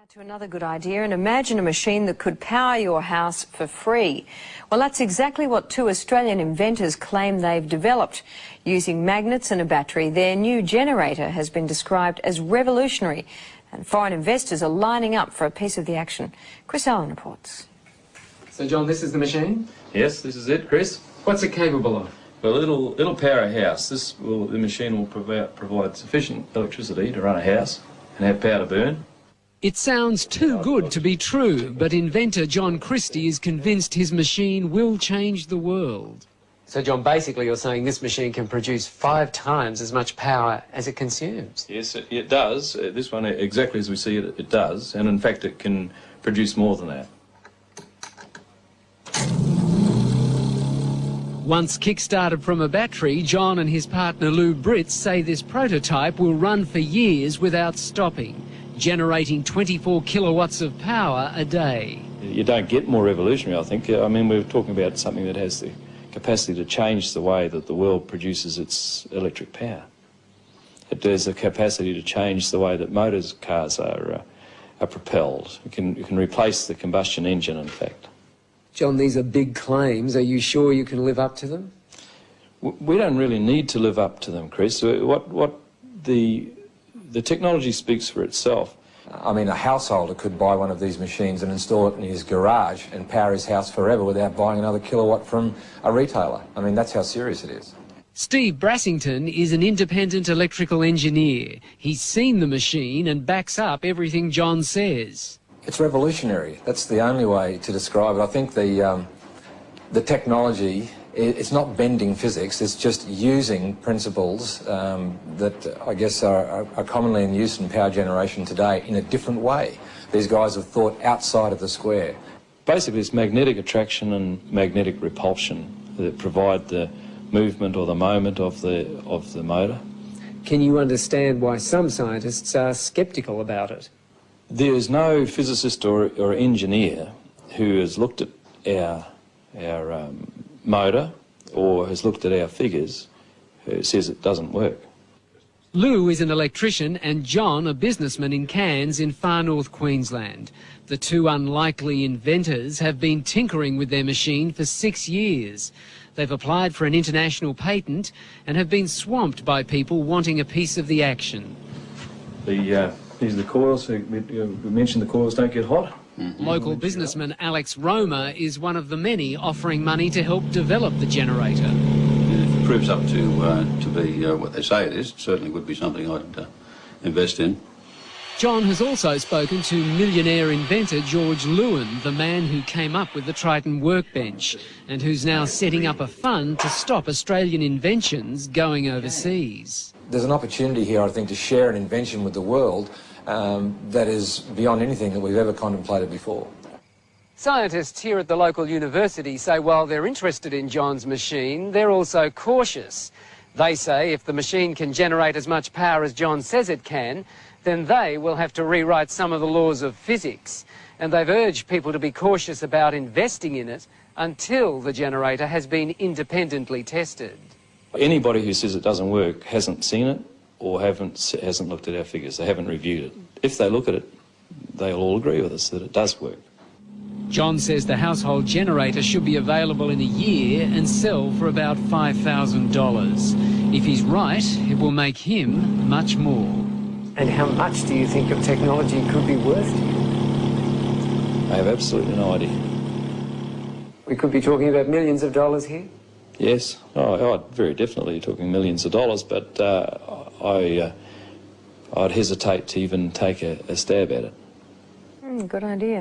To another good idea, and imagine a machine that could power your house for free. Well, that's exactly what two Australian inventors claim they've developed. Using magnets and a battery, their new generator has been described as revolutionary, and foreign investors are lining up for a piece of the action. Chris Allen reports. So, John, this is the machine? Yes, this is it, Chris. What's it capable of? Well, it'll power a house. The machine will provide sufficient electricity to run a house and have power to burn. It sounds too good to be true, but inventor John Christie is convinced his machine will change the world. So, John, basically you're saying this machine can produce 5 times as much power as it consumes? Yes, it does. This one, exactly as we see it, it does. And in fact, it can produce more than that. Once kick-started from a battery, John and his partner Lou Britz say this prototype will run for years without stopping, generating 24 kilowatts of power a day. You don't get more revolutionary, I think. I mean, we're talking about something that has the capacity to change the way that the world produces its electric power. It has the capacity to change the way that cars are propelled. You can replace the combustion engine, in fact. John, these are big claims. Are you sure you can live up to them? We don't really need to live up to them, Chris. The technology speaks for itself. I mean, a householder could buy one of these machines and install it in his garage and power his house forever without buying another kilowatt from a retailer. I mean, that's how serious it is. Steve Brassington is an independent electrical engineer. He's seen the machine and backs up everything John says. It's revolutionary. That's the only way to describe it. I think the technology, it's not bending physics, it's just using principles that I guess are commonly in use in power generation today in a different way. These guys have thought outside of the square. Basically, it's magnetic attraction and magnetic repulsion that provide the movement or the moment of the motor. Can you understand why some scientists are sceptical about it? There is no physicist or engineer who has looked at our motor or has looked at our figures who says it doesn't work. Lou is an electrician and John a businessman in Cairns in far north Queensland. The two unlikely inventors have been tinkering with their machine for 6 years. They've applied for an international patent and have been swamped by people wanting a piece of the action. These are the coils. We mentioned the coils don't get hot. Local businessman Alex Roma is one of the many offering money to help develop the generator. If it proves up to be what they say it is, it certainly would be something I'd invest in. John has also spoken to millionaire inventor George Lewin, the man who came up with the Triton workbench and who's now setting up a fund to stop Australian inventions going overseas. There's an opportunity here, I think, to share an invention with the world that is beyond anything that we've ever contemplated before. Scientists here at the local university say while they're interested in John's machine, they're also cautious. They say if the machine can generate as much power as John says it can, then they will have to rewrite some of the laws of physics. And they've urged people to be cautious about investing in it until the generator has been independently tested. Anybody who says it doesn't work hasn't seen it or hasn't looked at our figures. They haven't reviewed it. If they look at it, they'll all agree with us that it does work. John says the household generator should be available in a year and sell for about $5,000. If he's right, it will make him much more. And how much do you think your technology could be worth to you? I have absolutely no idea. We could be talking about millions of dollars here? Yes, very definitely talking millions of dollars, but I'd hesitate to even take a stab at it. Good idea.